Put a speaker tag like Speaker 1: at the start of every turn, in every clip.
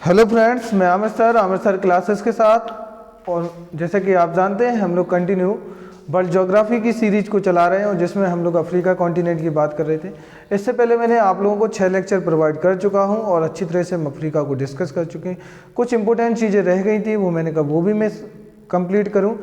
Speaker 1: Hello friends, मैं Aamir sir classes के साथ। और जैसे कि आप जानते हैं हम लोग कंटिन्यू वर्ल्ड ज्योग्राफी की सीरीज को चला रहे हैं और जिसमें हम लोग अफ्रीका कॉन्टिनेंट की बात कर रहे थे। इससे पहले मैंने आप लोगों को 6 लेक्चर प्रोवाइड कर चुका हूं और अच्छी तरह से हम अफ्रीका को डिस्कस कर चुके हैं। कुछ इंपॉर्टेंट चीज़ें रह गई थी, वो मैंने कहा वो भी मैं कंप्लीट करूं।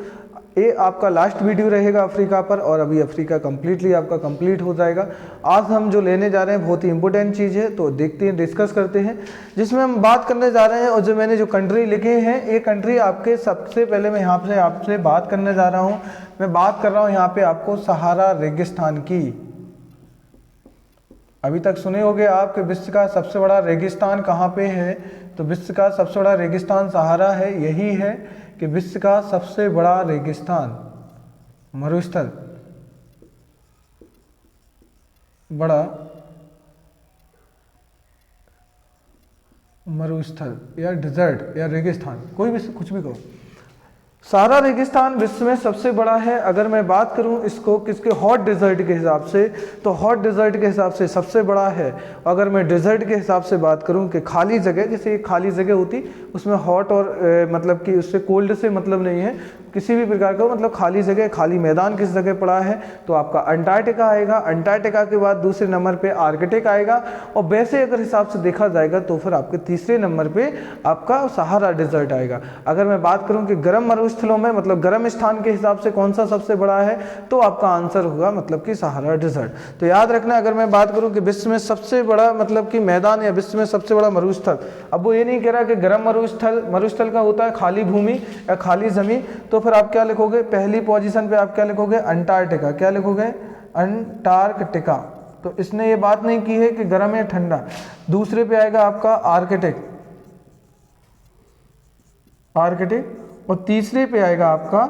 Speaker 1: ये आपका लास्ट वीडियो रहेगा अफ्रीका पर और अभी अफ्रीका कम्प्लीटली आपका कंप्लीट हो जाएगा। आज हम जो लेने जा रहे हैं बहुत ही इंपॉर्टेंट चीज़ है, तो देखते हैं, डिस्कस करते हैं जिसमें हम बात करने जा रहे हैं। और जो मैंने जो कंट्री लिखे हैं, ये कंट्री आपके सबसे पहले मैं यहाँ से आपसे बात करने जा रहा हूँ। मैं बात कर रहा हूँ यहाँ पे आपको सहारा रेगिस्तान की। अभी तक सुने होंगे आप कि विश्व का सबसे बड़ा रेगिस्तान कहाँ पे है, तो विश्व का सबसे बड़ा रेगिस्तान सहारा है। यही है कि विश्व का सबसे बड़ा रेगिस्तान मरुस्थल, बड़ा मरुस्थल या डिजर्ट या रेगिस्तान, कोई भी कुछ भी कहो। सहारा रेगिस्तान विश्व में सबसे बड़ा है। अगर मैं बात करूं इसको किसके हॉट डिजर्ट के हिसाब से, तो हॉट डिजर्ट के हिसाब से सबसे बड़ा है। अगर मैं डिजर्ट के हिसाब से बात करूं कि खाली जगह, जैसे खाली जगह होती उसमें हॉट और मतलब कि उससे कोल्ड से मतलब नहीं है, किसी भी प्रकार का मतलब खाली जगह, खाली मैदान किस जगह पड़ा है, तो आपका अंटार्कटिका आएगा। अंटार्कटिका के बाद दूसरे नंबर पे आर्कटिक आएगा। और वैसे अगर हिसाब से देखा जाएगा तो फिर आपके तीसरे नंबर पे आपका सहारा डिजर्ट आएगा। अगर मैं बात करूं कि गर्म मरुस्थलों में मतलब गर्म स्थान के हिसाब से कौन सा सबसे बड़ा है, तो आपका आंसर होगा मतलब कि सहारा डिजर्ट। तो याद रखना, अगर मैं बात करूं कि विश्व में सबसे बड़ा मतलब कि मैदान या विश्व में सबसे बड़ा मरुस्थल, अब वो ये नहीं कह रहा कि गर्म मरुस्थल का होता है खाली भूमि या खाली जमीन, तो फिर आप क्या लिखोगे, पहली पोजीशन पे आप क्या लिखोगे, अंटार्कटिका। क्या लिखोगे, अंटार्कटिका। तो इसने ये बात नहीं की है कि गर्म या ठंडा। दूसरे पे आएगा आपका आर्कटिक और तीसरे पे आएगा आपका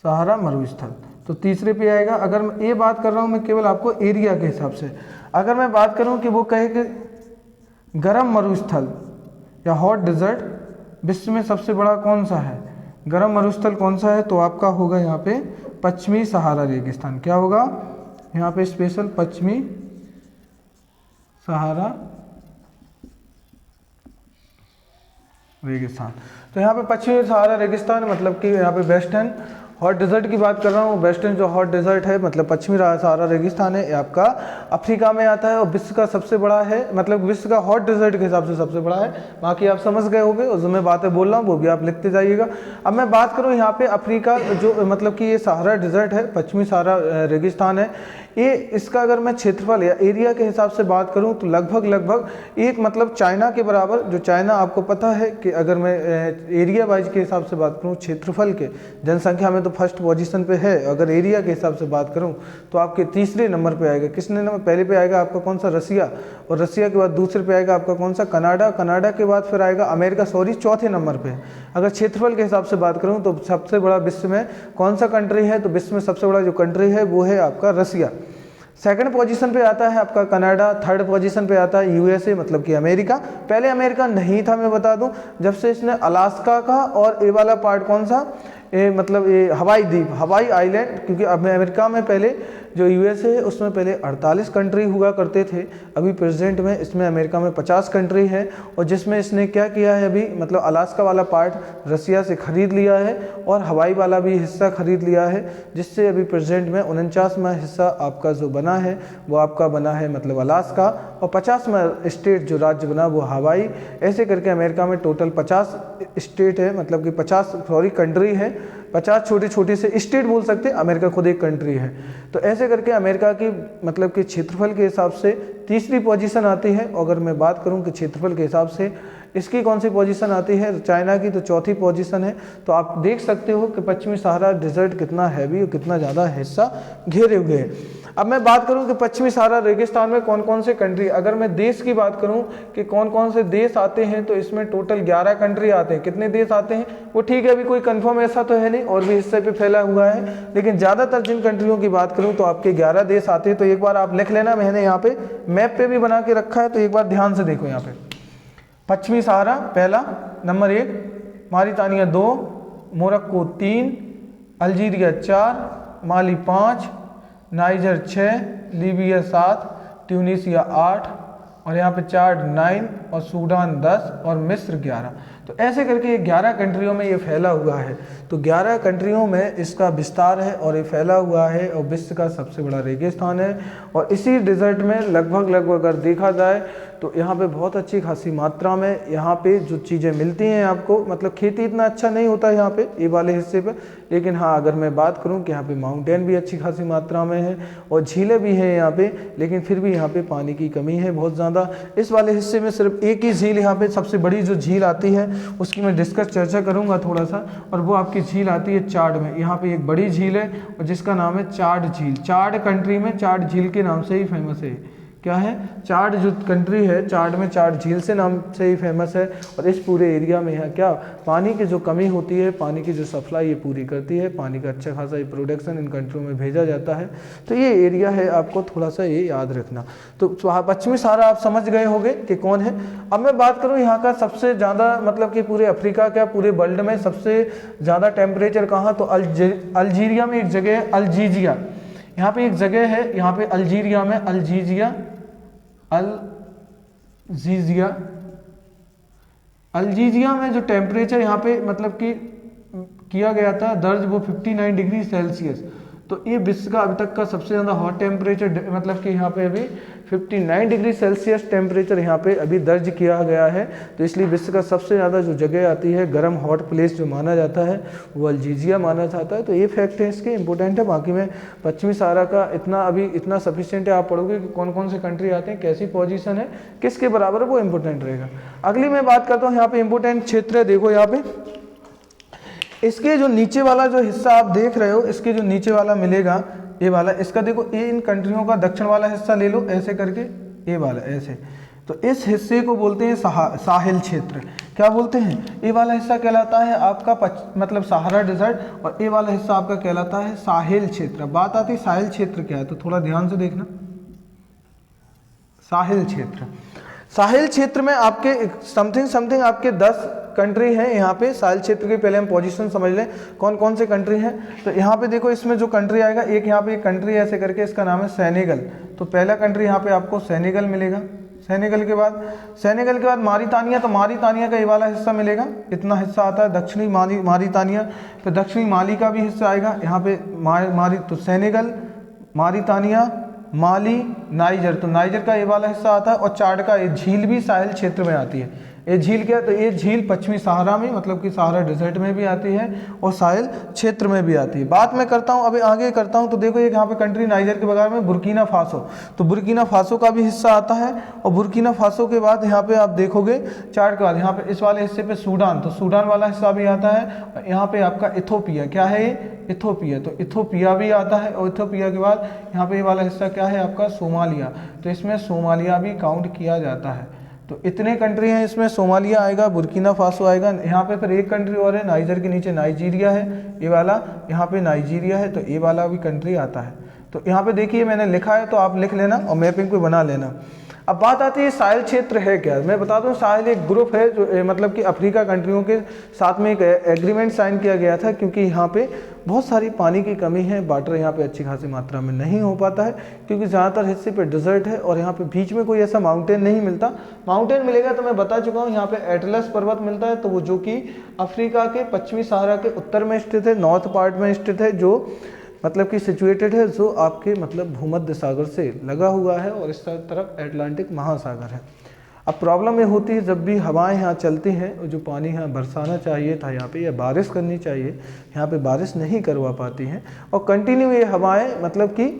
Speaker 1: सहारा मरुस्थल। तो तीसरे पे आएगा। अगर मैं ये बात कर रहा हूं मैं केवल आपको एरिया के हिसाब से, अगर मैं बात करूं कि वो कहे कि गर्म मरुस्थल या हॉट डिजर्ट विश्व में सबसे बड़ा कौन सा है, गर्म मरुस्थल कौन सा है, तो आपका होगा यहाँ पे पश्चिमी सहारा रेगिस्तान। क्या होगा यहाँ पे स्पेशल, पश्चिमी सहारा रेगिस्तान। तो यहाँ पे पश्चिमी सहारा रेगिस्तान मतलब कि यहाँ पे वेस्टर्न हॉट डिजर्ट की बात कर रहा हूँ। वेस्टर्न जो हॉट डिजर्ट है मतलब पश्चिमी सहारा रेगिस्तान है, ये आपका अफ्रीका में आता है और विश्व का सबसे बड़ा है, मतलब विश्व का हॉट डिजर्ट के हिसाब से सबसे बड़ा है। बाकी आप समझ गए होंगे और जो मैं बातें बोल रहा हूँ वो भी आप लिखते जाइएगा। अब मैं बात करूँ यहाँ पे अफ्रीका जो मतलब कि ये सहारा डिजर्ट है, पश्चिमी सहारा रेगिस्तान है, ये इसका अगर मैं क्षेत्रफल या एरिया के हिसाब से बात करूं तो लगभग एक मतलब चाइना के बराबर, जो चाइना आपको पता है कि अगर मैं एरिया वाइज के हिसाब से बात करूं, क्षेत्रफल के जनसंख्या में तो फर्स्ट पोजीशन पे है। अगर एरिया के हिसाब से बात करूं तो आपके तीसरे नंबर पे आएगा, किसने नंबर, पहले पे आएगा आपका कौन सा, रसिया, और रसिया के बाद दूसरे पे आएगा आपका कौन सा, कनाडा, कनाडा के बाद फिर आएगा अमेरिका, चौथे नंबर पे। अगर क्षेत्रफल के हिसाब से बात करूं तो सबसे बड़ा विश्व में कौन सा कंट्री है, तो विश्व में सबसे बड़ा जो कंट्री है वो है आपका रसिया। सेकंड पोजीशन पे आता है आपका कनाडा, थर्ड पोजीशन पे आता है यूएसए मतलब कि अमेरिका। पहले अमेरिका नहीं था, मैं बता दूं, जब से इसने अलास्का का और ये वाला पार्ट कौन सा, ये मतलब ये हवाई द्वीप, हवाई आइलैंड, क्योंकि अब अमेरिका में पहले जो यूएसए है उसमें पहले 48 कंट्री हुआ करते थे, अभी प्रेजेंट में इसमें अमेरिका में 50 कंट्री है। और जिसमें इसने क्या किया है अभी, मतलब अलास्का वाला पार्ट रसिया से खरीद लिया है और हवाई वाला भी हिस्सा खरीद लिया है, जिससे अभी प्रेजेंट में 49वां हिस्सा आपका जो बना है वो आपका बना है मतलब अलास्का, और 50वां स्टेट जो राज्य बना वो हवाई। ऐसे करके अमेरिका में टोटल 50 स्टेट है, मतलब कि 50 कंट्री है, 50 छोटी छोटी से स्टेट बोल सकते हैं, अमेरिका खुद एक कंट्री है। तो ऐसे करके अमेरिका की मतलब कि क्षेत्रफल के हिसाब से तीसरी पोजीशन आती है। अगर मैं बात करूं कि क्षेत्रफल के हिसाब से इसकी कौन सी पोजीशन आती है, चाइना की तो चौथी पोजीशन है। तो आप देख सकते हो कि पश्चिमी सहारा डिजर्ट कितना हैवी और कितना ज़्यादा हिस्सा घेरे हुए है। अब मैं बात करूं कि पश्चिमी सहारा रेगिस्तान में कौन कौन से कंट्री, अगर मैं देश की बात करूं कि कौन कौन से देश आते हैं, तो इसमें टोटल 11 कंट्री आते हैं। कितने देश आते हैं वो ठीक है, अभी कोई कंफर्म ऐसा तो है नहीं, और भी हिस्से पे फैला हुआ है, लेकिन ज़्यादातर जिन कंट्रियों की बात करूं तो आपके 11 देश आते हैं। तो एक बार आप लिख लेना, मैंने यहाँ पे मैप पे भी बना के रखा है, तो एक बार ध्यान से देखो। यहाँ पे पश्चिमी सहारा पहला, नंबर 1 मॉरिटानिया 2, मोरक्को 3, अल्जीरिया 4, माली 5, नाइजर 6, लीबिया 7, ट्यूनीसिया 8, और यहाँ पे चाड 9 और सूडान 10 और मिस्र 11। तो ऐसे करके ये 11 कंट्रियों में ये फैला हुआ है। तो 11 कंट्रियों में इसका विस्तार है और ये फैला हुआ है और विश्व का सबसे बड़ा रेगिस्तान है। और इसी डिज़र्ट में लगभग अगर देखा जाए तो यहाँ पे बहुत अच्छी खासी मात्रा में यहाँ पे जो चीज़ें मिलती हैं आपको, मतलब खेती इतना अच्छा नहीं होता यहाँ पे ये वाले हिस्से पे, लेकिन हाँ अगर मैं बात करूँ कि यहाँ पे माउंटेन भी अच्छी खासी मात्रा में है और झीलें भी हैं यहाँ पे, लेकिन फिर भी यहाँ पे पानी की कमी है बहुत ज़्यादा। इस वाले हिस्से में सिर्फ एक ही झील यहाँ पे सबसे बड़ी जो झील आती है उसकी मैं चर्चा करूँगा थोड़ा सा, और वो आपकी झील आती है चाड में। यहाँ पे एक बड़ी झील है और जिसका नाम है चाड झील। चाड कंट्री में चाड झील के नाम से ही फेमस है। क्या है? चाड जो कंट्री है, चाड में चाड झील से नाम से ही फेमस है। और इस पूरे एरिया में यहाँ क्या पानी की जो कमी होती है, पानी की जो सप्लाई ये पूरी करती है। पानी का अच्छा खासा ये प्रोडक्शन इन कंट्रियों में भेजा जाता है। तो ये एरिया है, आपको थोड़ा सा ये याद रखना। तो पश्चिमी सहारा आप समझ गए होंगे कि कौन है। अब मैं बात करूँ यहाँ का सबसे ज़्यादा, मतलब कि पूरे अफ्रीका क्या पूरे वर्ल्ड में सबसे ज़्यादा टेम्परेचर कहाँ, तो अल्जीरिया में एक जगह है अल्जीजिया। यहाँ पे एक जगह है, यहाँ पे अल्जीरिया में अल्जीजिया में जो टेम्परेचर यहाँ पे मतलब कि किया गया था दर्ज, वो 59 डिग्री सेल्सियस। तो ये विश्व का अभी तक का सबसे ज़्यादा हॉट टेम्परेचर, मतलब कि यहाँ पे अभी 59 डिग्री सेल्सियस टेम्परेचर यहाँ पे अभी दर्ज किया गया है। तो इसलिए विश्व का सबसे ज़्यादा जो जगह आती है गर्म हॉट प्लेस जो माना जाता है वो अल्जीजिया माना जाता है। तो ये फैक्ट है इसके, इंपॉर्टेंट है। बाकी में पश्चिमी सहारा का इतना सफिशिएंट है, आप पढ़ोगे कि कौन कौन से कंट्री आते हैं, कैसी पोजीशन है, किसके बराबर है, वो इंपॉर्टेंट रहेगा। अगली मैं बात करता हूँ, यहाँ पे इंपॉर्टेंट क्षेत्र है, देखो यहाँ पे इसके जो नीचे वाला जो हिस्सा आप देख रहे हो, इसके जो नीचे वाला मिलेगा ये वाला, इसका देखो ये इन कंट्रियों का दक्षिण वाला हिस्सा ले लो ऐसे करके, ये वाला ऐसे। तो इस हिस्से को बोलते हैं साहिल क्षेत्र। क्या बोलते हैं? ये वाला हिस्सा कहलाता है आपका मतलब सहारा डिजर्ट, और ये वाला हिस्सा आपका कहलाता है साहिल क्षेत्र। बात आती है साहिल क्षेत्र क्या है, तो थोड़ा ध्यान से देखना। साहिल क्षेत्र, साहिल क्षेत्र में आपके समथिंग आपके 10 कंट्री हैं यहाँ पे। साहिल क्षेत्र की पहले हम पोजीशन समझ लें कौन कौन से कंट्री हैं। तो यहाँ पे देखो इसमें जो कंट्री आएगा, एक यहाँ पे एक कंट्री ऐसे करके, इसका नाम है सेनेगल। तो पहला कंट्री यहाँ पे आपको सेनेगल मिलेगा। सेनेगल के बाद मारितानिया। तो मारितानिया का ये वाला हिस्सा मिलेगा, इतना हिस्सा आता है दक्षिणी मारितानिया। फिर दक्षिणी माली का भी हिस्सा आएगा यहाँ पे तो सेनेगल, मारितानिया, माली, नाइजर। तो नाइजर का ये वाला हिस्सा आता है। और चाड का ये झील भी साहिल क्षेत्र में आती है। ये झील क्या, तो ये झील पश्चिमी सहारा में, मतलब कि सहारा डिजर्ट में भी आती है और साहिल क्षेत्र में भी आती है। बात मैं करता हूँ अभी आगे करता हूँ। तो देखो एक यहाँ पे कंट्री नाइजर के बगल में बुर्किना फासो। तो बुर्किना फासो का भी हिस्सा आता है। और बुर्किना फासो के बाद यहाँ पे आप देखोगे चाड के बाद यहाँ पे इस वाले हिस्से पे सूडान। तो सूडान वाला हिस्सा भी आता है। यहाँ पे आपका इथोपिया, क्या है ये? इथोपिया। तो इथोपिया भी आता है। और इथोपिया के बाद यहाँ पे ये वाला हिस्सा क्या है आपका? सोमालिया। तो इसमें सोमालिया भी काउंट किया जाता है। तो इतने कंट्री हैं इसमें, सोमालिया आएगा, बुर्किना फासो आएगा। यहाँ पे फिर एक कंट्री और है नाइजर के नीचे, नाइजीरिया है ये वाला, यहाँ पे नाइजीरिया है। तो ये वाला भी कंट्री आता है। तो यहाँ पे देखिए मैंने लिखा है, तो आप लिख लेना और मैपिंग पे बना लेना। अब बात आती है साहिल क्षेत्र है क्या। मैं बता दूं साहिल एक ग्रुप है जो मतलब कि अफ्रीका कंट्रियों के साथ में एक एग्रीमेंट साइन किया गया था, क्योंकि यहाँ पे बहुत सारी पानी की कमी है। वाटर यहाँ पे अच्छी खासी मात्रा में नहीं हो पाता है, क्योंकि ज़्यादातर हिस्से पे डिजर्ट है और यहाँ पे बीच में कोई ऐसा माउंटेन नहीं मिलता। माउंटेन मिलेगा तो मैं बता चुका हूँ, यहाँ पे एटलस पर्वत मिलता है। तो वो जो कि अफ्रीका के पश्चिमी सहारा के उत्तर में स्थित है, नॉर्थ पार्ट में स्थित है, जो मतलब कि सिचुएटेड है, जो आपके मतलब भूमध्य सागर से लगा हुआ है और इस तरफ अटलांटिक महासागर है। अब प्रॉब्लम ये होती है जब भी हवाएं यहाँ चलती हैं, और जो पानी यहाँ बरसाना चाहिए था यहाँ पे, या बारिश करनी चाहिए, यहाँ पे बारिश नहीं करवा पाती हैं। और कंटिन्यू ये हवाएं मतलब कि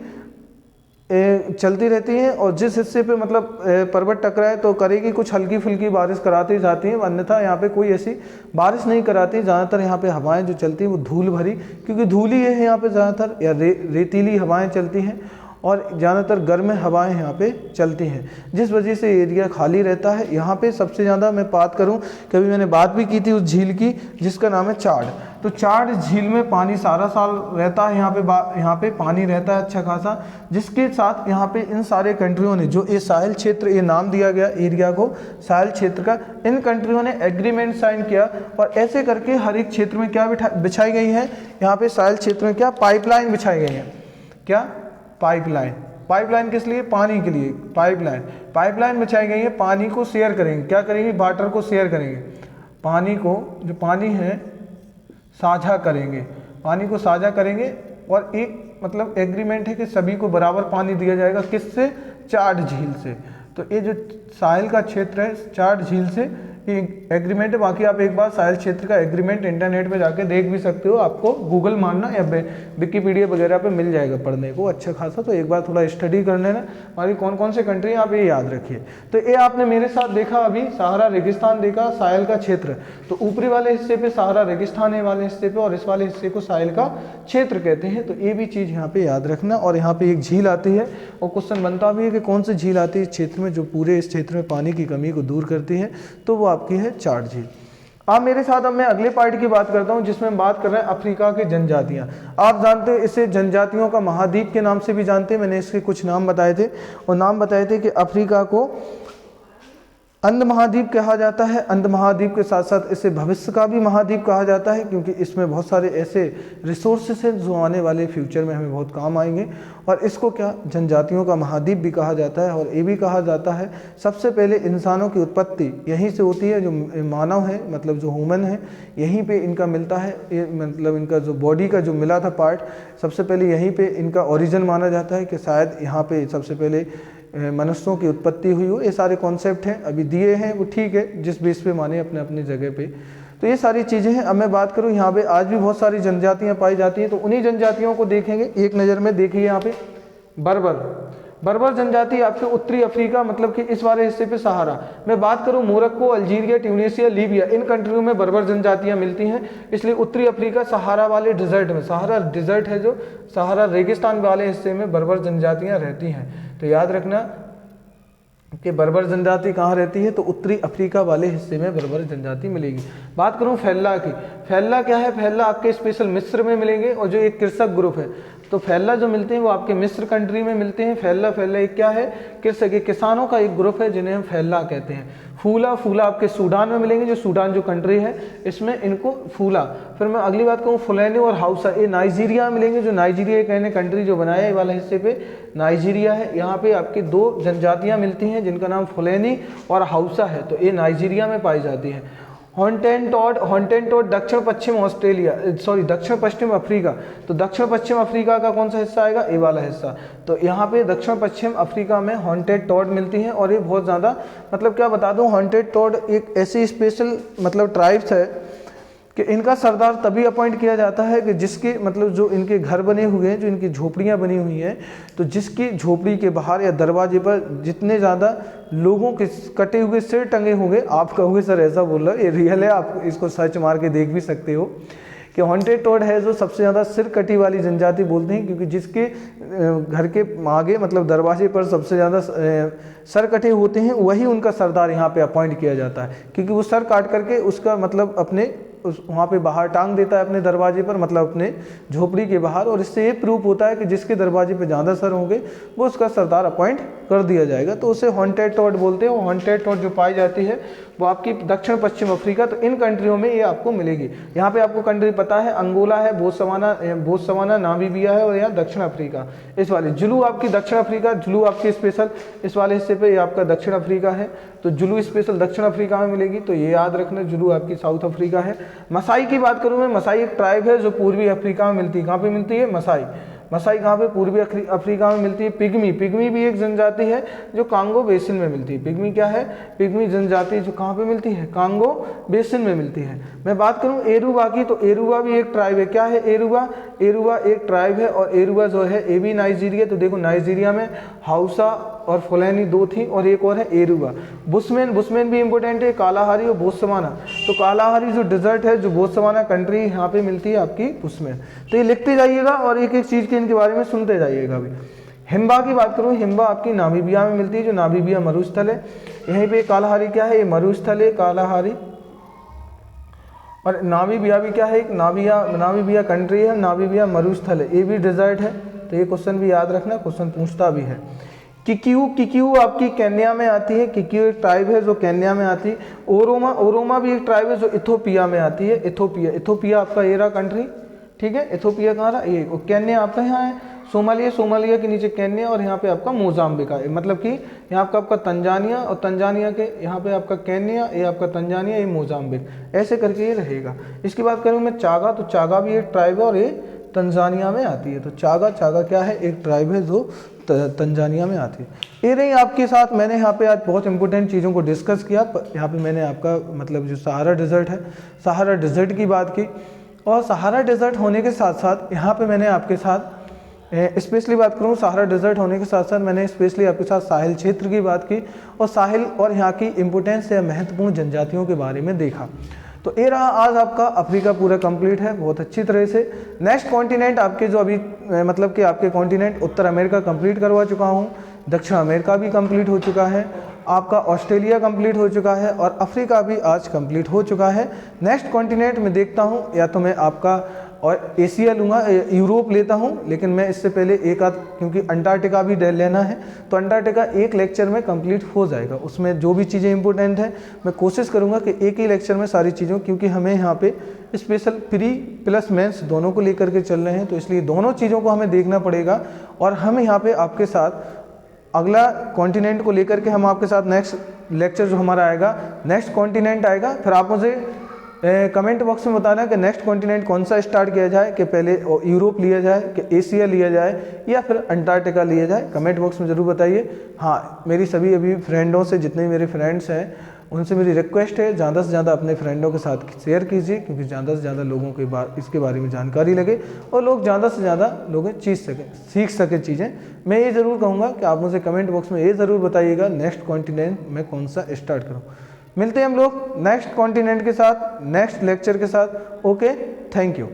Speaker 1: चलती रहती हैं, और जिस हिस्से पे मतलब पर्वत टकराए तो करेगी कुछ हल्की फुल्की बारिश कराती जाती हैं, अन्यथा यहाँ पे कोई ऐसी बारिश नहीं कराती। ज़्यादातर यहाँ पे हवाएं जो चलती हैं वो धूल भरी, क्योंकि धूल ही है यहाँ पे ज़्यादातर, या रेतीली हवाएं चलती हैं, और ज़्यादातर गर्म हवाएं यहाँ पे चलती हैं, जिस वजह से एरिया खाली रहता है। यहाँ पे सबसे ज़्यादा मैं बात करूँ, कभी मैंने बात भी की थी उस झील की जिसका नाम है चाड। तो चाड झील में पानी सारा साल रहता है। यहाँ पे पानी रहता है अच्छा खासा, जिसके साथ यहाँ पे इन सारे कंट्रियों ने जो ये साहिल क्षेत्र, ये नाम दिया गया एरिया को साहिल क्षेत्र का, इन कंट्रियों ने एग्रीमेंट साइन किया। और ऐसे करके हर एक क्षेत्र में क्या बिछाई गई है, यहाँ पे साहिल क्षेत्र में क्या पाइपलाइन बिछाई गई है। क्या? पाइपलाइन। पाइपलाइन किस लिए? पानी के लिए। पाइपलाइन बिछाई गई है, पानी को शेयर करेंगे, क्या करेंगे? वाटर को शेयर करेंगे, पानी को, जो पानी है साझा करेंगे, पानी को साझा करेंगे और एक मतलब एग्रीमेंट है कि सभी को बराबर पानी दिया जाएगा, किससे? चाड झील से। तो ये जो साहिल का क्षेत्र है चाड झील से ये एग्रीमेंट है। बाकी आप एक बार साहिल क्षेत्र का एग्रीमेंट इंटरनेट पे जाके देख भी सकते हो, आपको गूगल मारना या विकिपीडिया वगैरह पे मिल जाएगा पढ़ने को अच्छा खासा, तो एक बार थोड़ा स्टडी कर लेना। बाकी कौन कौन से कंट्री हैं आप ये याद रखिए। तो ये आपने मेरे साथ देखा अभी, सहारा रेगिस्तान देखा, साहिल का क्षेत्र। तो ऊपरी वाले हिस्से पे सहारा रेगिस्तान है वाले हिस्से पे, और इस वाले हिस्से को साहिल का क्षेत्र कहते हैं। तो ये भी चीज़ यहाँ पे याद रखना। और यहाँ पे एक झील आती है और क्वेश्चन बनता भी है कि कौन सी झील आती है इस क्षेत्र में जो पूरे इस क्षेत्र में पानी की कमी को दूर करती है, तो वो आपकी है चाड झील। आप मेरे साथ, अब मैं अगले पार्ट की बात करता हूं जिसमें हम बात कर रहे हैं अफ्रीका की जनजातियां। आप जानते हैं इसे जनजातियों का महाद्वीप के नाम से भी जानते हैं, मैंने इसके कुछ नाम बताए थे, और नाम बताए थे कि अफ्रीका को अंध महाद्वीप कहा जाता है। अंध महाद्वीप के साथ साथ इसे भविष्य का भी महाद्वीप कहा जाता है, क्योंकि इसमें बहुत सारे ऐसे रिसोर्सेस हैं जो आने वाले फ्यूचर में हमें बहुत काम आएंगे। और इसको क्या जनजातियों का महाद्वीप भी कहा जाता है। और ये भी कहा जाता है सबसे पहले इंसानों की उत्पत्ति यहीं से होती है, जो मानव है मतलब जो ह्यूमन है यहीं पे इनका मिलता है। ये मतलब इनका जो बॉडी का जो मिला था पार्ट, सबसे पहले यहीं पे इनका ओरिजिन माना जाता है कि शायद यहाँ पे सबसे पहले मनुष्यों की उत्पत्ति हुई हो। ये सारे कॉन्सेप्ट हैं अभी दिए हैं, वो ठीक है जिस बेस पे माने अपने अपनी जगह पे। तो ये सारी चीज़ें हैं। अब मैं बात करूँ यहाँ पे आज भी बहुत सारी जनजातियाँ पाई जाती हैं, तो उन्हीं जनजातियों को देखेंगे एक नज़र में। देखिए यहाँ पे बर्बर जनजाति आपके उत्तरी अफ्रीका मतलब कि इस वाले हिस्से पे सहारा। मैं बात करूं मोरक्को, अल्जीरिया, ट्यूनीसिया, लीबिया, इन कंट्रियों में बर्बर जनजातियां मिलती हैं। इसलिए उत्तरी अफ्रीका सहारा वाले डिजर्ट में, सहारा डिजर्ट है जो सहारा रेगिस्तान वाले हिस्से में बर्बर जनजातियां रहती हैं। तो याद रखना कि बर्बर जनजाति कहाँ रहती है, तो उत्तरी अफ्रीका वाले हिस्से में बर्बर जनजाति मिलेगी। बात करूं फैल्ला की, फैल्ला क्या है? फैल्ला आपके स्पेशल मिस्र में मिलेंगे, और जो एक कृषक ग्रुप है तो फैल्ला जो मिलते हैं वो आपके मिस्र कंट्री में मिलते हैं। फैल्ला एक क्या है? कृषक, किसानों का एक ग्रुप है जिन्हें हम फैल्ला कहते हैं। फूला आपके सूडान में मिलेंगे, जो सूडान जो कंट्री है इसमें इनको फूला। फिर मैं अगली बात कहूँ फुलैनी और हाउसा, ये नाइजीरिया मिलेंगे, जो नाइजीरिया कहने कंट्री जो बनाया है वाला हिस्से पे नाइजीरिया है। यहाँ पे आपकी दो जनजातियाँ मिलती हैं जिनका नाम फुलैनी और हाउसा है, तो ये नाइजीरिया में पाई जाती है। हॉन्टेनटॉड दक्षिण पश्चिम अफ्रीका, तो दक्षिण पश्चिम अफ्रीका का कौन सा हिस्सा आएगा? ये वाला हिस्सा। तो यहाँ पे दक्षिण पश्चिम अफ्रीका में हॉन्टेड टॉड मिलती हैं, और ये बहुत ज़्यादा मतलब क्या बता दूँ, हॉन्टेड टॉड एक ऐसी स्पेशल मतलब ट्राइब्स है कि इनका सरदार तभी अपॉइंट किया जाता है कि जिसके मतलब जो इनके घर बने हुए हैं, जो इनकी झोपड़ियाँ बनी हुई हैं, तो जिसकी झोपड़ी के बाहर या दरवाजे पर जितने ज़्यादा लोगों के कटे हुए सिर टंगे होंगे, आप कहोगे सर ऐसा बोल रहा है, ये रियल है, आप इसको सर्च मार के देख भी सकते हो कि हॉन्टेड टॉड है जो सबसे ज़्यादा सिर कटी वाली जनजाति बोलते हैं, क्योंकि जिसके घर के आगे मतलब दरवाजे पर सबसे ज़्यादा सर कटे होते हैं, वही उनका सरदार यहाँ पे अपॉइंट किया जाता है, क्योंकि वो सर काट करके उसका मतलब अपने वहाँ पे बाहर टांग देता है अपने दरवाजे पर, मतलब अपने झोपड़ी के बाहर। और इससे ये प्रूफ होता है कि जिसके दरवाजे पे ज़्यादा सर होंगे वो उसका सरदार अपॉइंट कर दिया जाएगा, तो उसे हॉन्टेड टॉड बोलते हैं। वो हॉन्टेड टॉड जो पाई जाती है वो आपकी दक्षिण पश्चिम अफ्रीका, तो इन कंट्रियों में ये आपको मिलेगी। यहाँ पे आपको कंट्री पता है, अंगोला है, बोत्सवाना, नामीबिया है, और यहाँ दक्षिण अफ्रीका इस वाले। जुलू आपकी दक्षिण अफ्रीका, जुलू आपकी स्पेशल इस वाले हिस्से पे ये आपका दक्षिण अफ्रीका है, तो जुलू स्पेशल दक्षिण अफ्रीका में मिलेगी, तो ये याद रखना जुलू आपकी साउथ अफ्रीका है। मसाई की बात करूँ मैं, मसाई एक ट्राइब है जो पूर्वी अफ्रीका में मिलती है। कहाँ पे मिलती है? मसाई कहाँ पे? पूर्वी अफ्रीका में मिलती है। पिग्मी भी एक जनजाति है जो कांगो बेसिन में मिलती है। पिग्मी क्या है? पिग्मी जनजाति जो कहाँ पे मिलती है? कांगो बेसिन में मिलती है। मैं बात करूँ एरुवा की, तो एरुवा भी एक ट्राइब है। क्या है एरुवा? एरुवा एक ट्राइब है, और एरुवा जो है ये भी नाइजीरिया। तो देखो नाइजीरिया में हाउसा और फुलैनी दो थी, और एक और है एरुवा। बुशमैन भी इंपॉर्टेंट है, कालाहारी और बोत्सवाना। तो कालाहारी जो डिजर्ट है, जो बोत्सवाना कंट्री यहाँ पे मिलती है आपकी बुशमैन। तो ये लिखते जाइएगा और एक एक चीज़ के इनके बारे में सुनते जाइएगा। अभी हिम्बा की बात करूँ, हिम्बा आपकी नामीबिया में मिलती है, जो नामीबिया मरुस्थल है। यहीं पे कालाहारी क्या है? ये मरुस्थल है कालाहारी। और नामीबिया भी क्या है? एक नामीबिया कंट्री है, नामीबिया मरुस्थल है, ये भी डिजर्ट है। तो ये क्वेश्चन भी याद रखना, क्वेश्चन पूछता भी है। किकियू आपकी केन्या में आती है। किकियू एक ट्राइब है जो केन्या में आती है। ओरोमा भी एक ट्राइब है जो इथोपिया में आती है। इथोपिया आपका ये रहा कंट्री, ठीक है। इथोपिया कहाँ रहा? ये केन्या आपका यहाँ है। सोमालिया, सोमालिया के नीचे केन्या और यहाँ पे आपका मोजाम्बिक है, मतलब कि यहाँ आपका तंजानिया और तंजानिया के यहाँ पे आपका केन्या, ये आपका तंजानिया, ये मोजाम्बिक, ऐसे करके ये रहेगा। इसकी बात करूँ मैं चागा, तो चागा भी एक ट्राइब है और ये तंजानिया में आती है। तो चागा, चागा क्या है, एक ट्राइब है जो तंजानिया में आती है। ये रही आपके साथ मैंने यहाँ पे आज बहुत इंपॉर्टेंट चीज़ों को डिस्कस किया। यहाँ पे मैंने आपका मतलब जो सहारा डेजर्ट है, सहारा डेजर्ट की बात की, और सहारा डेजर्ट होने के साथ साथ यहाँ पे मैंने आपके साथ स्पेशली बात करूँ, सहारा डेजर्ट होने के साथ साथ मैंने स्पेशली आपके साथ साहिल क्षेत्र की बात की और साहिल और यहाँ की इम्पोर्टेंस या महत्वपूर्ण जनजातियों के बारे में देखा। तो ये रहा आज आपका अफ्रीका पूरा कंप्लीट है बहुत अच्छी तरह से। नेक्स्ट कॉन्टिनेंट आपके जो अभी मतलब कि आपके कॉन्टिनेंट उत्तर अमेरिका कंप्लीट करवा चुका हूँ, दक्षिण अमेरिका भी कंप्लीट हो चुका है, आपका ऑस्ट्रेलिया कंप्लीट हो चुका है और अफ्रीका भी आज कंप्लीट हो चुका है। नेक्स्ट कॉन्टिनेंट में देखता हूँ या तो मैं आपका और एशिया लूँगा, यूरोप लेता हूँ, लेकिन मैं इससे पहले एक आध, क्योंकि अंटार्कटिका भी लेना है, तो अंटार्कटिका एक लेक्चर में कंप्लीट हो जाएगा। उसमें जो भी चीज़ें इंपॉर्टेंट हैं मैं कोशिश करूँगा कि एक ही लेक्चर में सारी चीज़ों, क्योंकि हमें यहाँ पे स्पेशल प्री प्लस मेंस दोनों को लेकर के चल रहे हैं, तो इसलिए दोनों चीज़ों को हमें देखना पड़ेगा। और हम यहाँ पे आपके साथ अगला कॉन्टिनेंट को लेकर के हम आपके साथ नेक्स्ट लेक्चर जो हमारा आएगा, नेक्स्ट कॉन्टिनेंट आएगा। फिर आप मुझे कमेंट बॉक्स में बताना कि नेक्स्ट कॉन्टिनेंट कौन सा स्टार्ट किया जाए, कि पहले यूरोप लिया जाए, कि एशिया लिया जाए या फिर अंटार्कटिका लिया जाए। कमेंट बॉक्स में ज़रूर बताइए। हाँ, मेरी सभी अभी फ्रेंडों से, जितने मेरे फ्रेंड्स हैं उनसे मेरी रिक्वेस्ट है, ज़्यादा से ज़्यादा अपने फ्रेंडों के साथ शेयर कीजिए, क्योंकि ज़्यादा से ज़्यादा लोगों के इसके बारे में जानकारी लगे और लोग ज़्यादा से ज़्यादा लोग सीख सकें चीज़ें। मैं ये ज़रूर कहूँगा कि आप मुझे कमेंट बॉक्स में ये ज़रूर बताइएगा नेक्स्ट कॉन्टिनेंट मैं कौन सा स्टार्ट करूँ। मिलते हैं हम लोग नेक्स्ट कॉन्टिनेंट के साथ, नेक्स्ट लेक्चर के साथ। Okay, thank you.